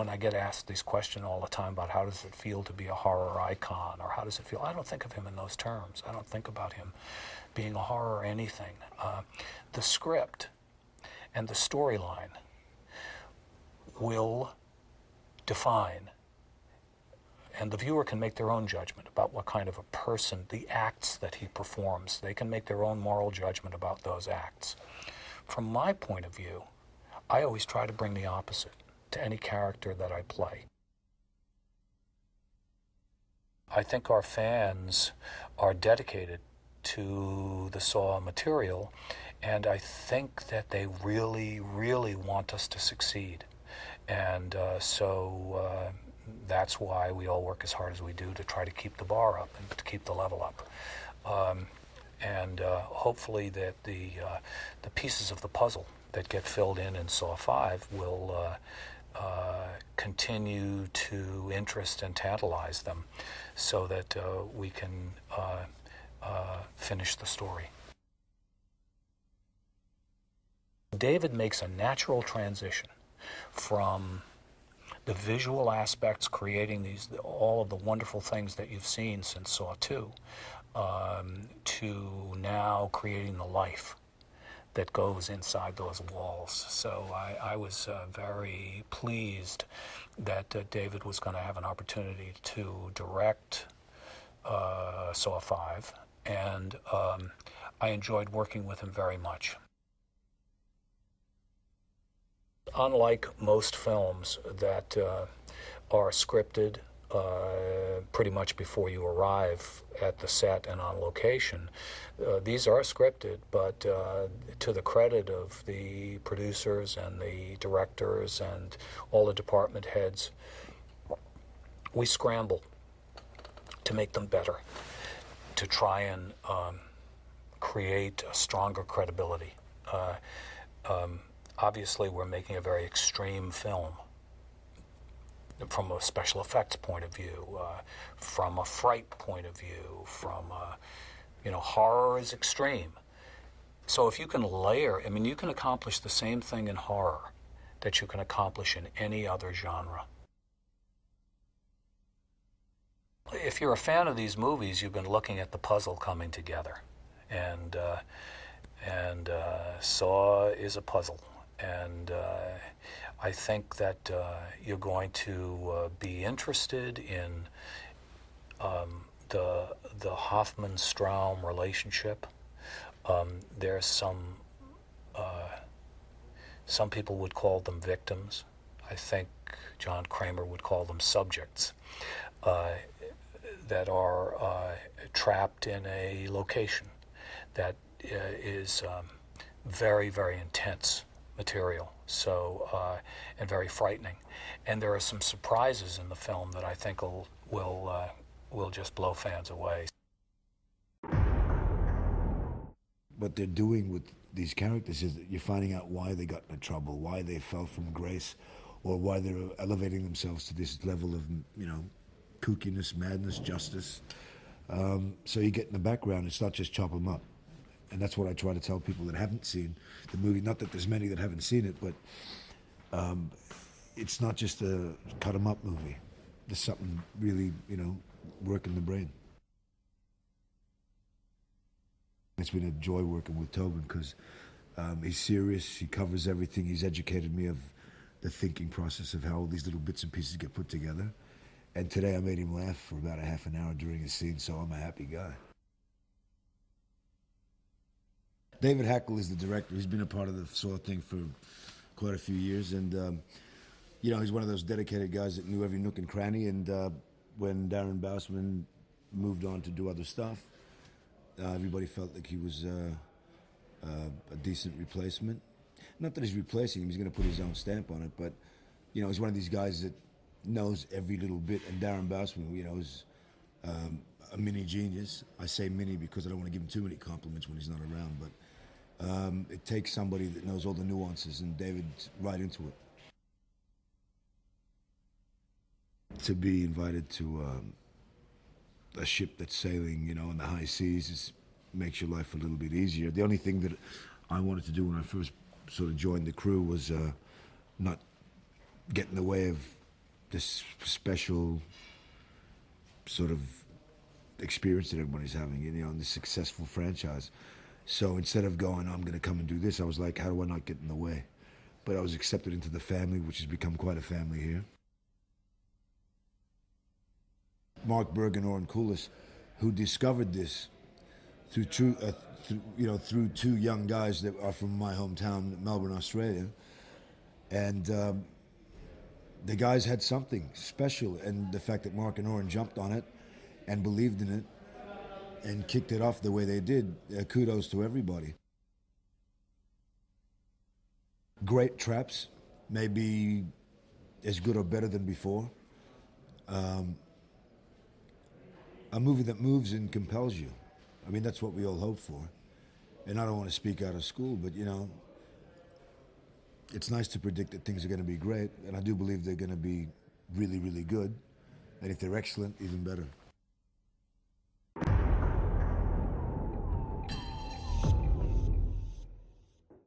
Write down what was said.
when I get asked this question all the time about how does it feel to be a horror icon, or how does it feel, I don't think of him in those terms. I don't think about him being a horror or anything. The script and the storyline will define, and the viewer can make their own judgment about what kind of a person, the acts that he performs. They can make their own moral judgment about those acts. From my point of view, I always try to bring the opposite to any character that I play. I think our fans are dedicated to the Saw material, and I think that they really, really want us to succeed. And so that's why we all work as hard as we do to try to keep the bar up and to keep the level up. And hopefully that the pieces of the puzzle that get filled in Saw 5 will continue to interest and tantalize them so that we can finish the story. David makes a natural transition from the visual aspects, creating all of the wonderful things that you've seen since Saw 2, to now creating the life that goes inside those walls. So I was very pleased that David was going to have an opportunity to direct Saw 5, and I enjoyed working with him very much. Unlike most films that are scripted pretty much before you arrive at the set and on location, these are scripted, but to the credit of the producers and the directors and all the department heads, we scramble to make them better, to try and create a stronger credibility. Obviously, we're making a very extreme film from a special effects point of view, from a fright point of view, from horror is extreme. So if you can layer, you can accomplish the same thing in horror that you can accomplish in any other genre. If you're a fan of these movies, you've been looking at the puzzle coming together, and Saw is a puzzle. And I think that you're going to be interested in the Hoffman-Straum relationship. There's some people would call them victims. I think John Kramer would call them subjects that are trapped in a location that is very, very intense material, so and very frightening. And there are some surprises in the film that I think will just blow fans away. What they're doing with these characters is that you're finding out why they got into trouble, why they fell from grace, or why they're elevating themselves to this level of, kookiness, madness, justice. So you get in the background, it's not just chop them up. And that's what I try to tell people that haven't seen the movie. Not that there's many that haven't seen it, but it's not just a cut-em-up movie. There's something really, working the brain. It's been a joy working with Tobin because he's serious, he covers everything. He's educated me of the thinking process of how all these little bits and pieces get put together. And today I made him laugh for about a half an hour during a scene, so I'm a happy guy. David Hackle is the director. He's been a part of the Saw thing for quite a few years, and he's one of those dedicated guys that knew every nook and cranny. And when Darren Bousman moved on to do other stuff, everybody felt like he was a decent replacement. Not that he's replacing him; he's going to put his own stamp on it. But he's one of these guys that knows every little bit. And Darren Bousman, is a mini genius. I say mini because I don't want to give him too many compliments when he's not around, but it takes somebody that knows all the nuances, and David's right into it. To be invited to a ship that's sailing, in the high seas makes your life a little bit easier. The only thing that I wanted to do when I first sort of joined the crew was not get in the way of this special sort of experience that everybody's having, you know, in this successful franchise. So instead of going, I'm going to come and do this, I was like, how do I not get in the way? But I was accepted into the family, which has become quite a family here. Mark Berg and Oren Koulis, who discovered this through two young guys that are from my hometown, Melbourne, Australia, and the guys had something special, and the fact that Mark and Oren jumped on it and believed in it and kicked it off the way they did, kudos to everybody. Great traps, maybe as good or better than before. A movie that moves and compels you. I mean, that's what we all hope for. And I don't want to speak out of school, but, you know, it's nice to predict that things are going to be great, and I do believe they're going to be really, really good. And if they're excellent, even better.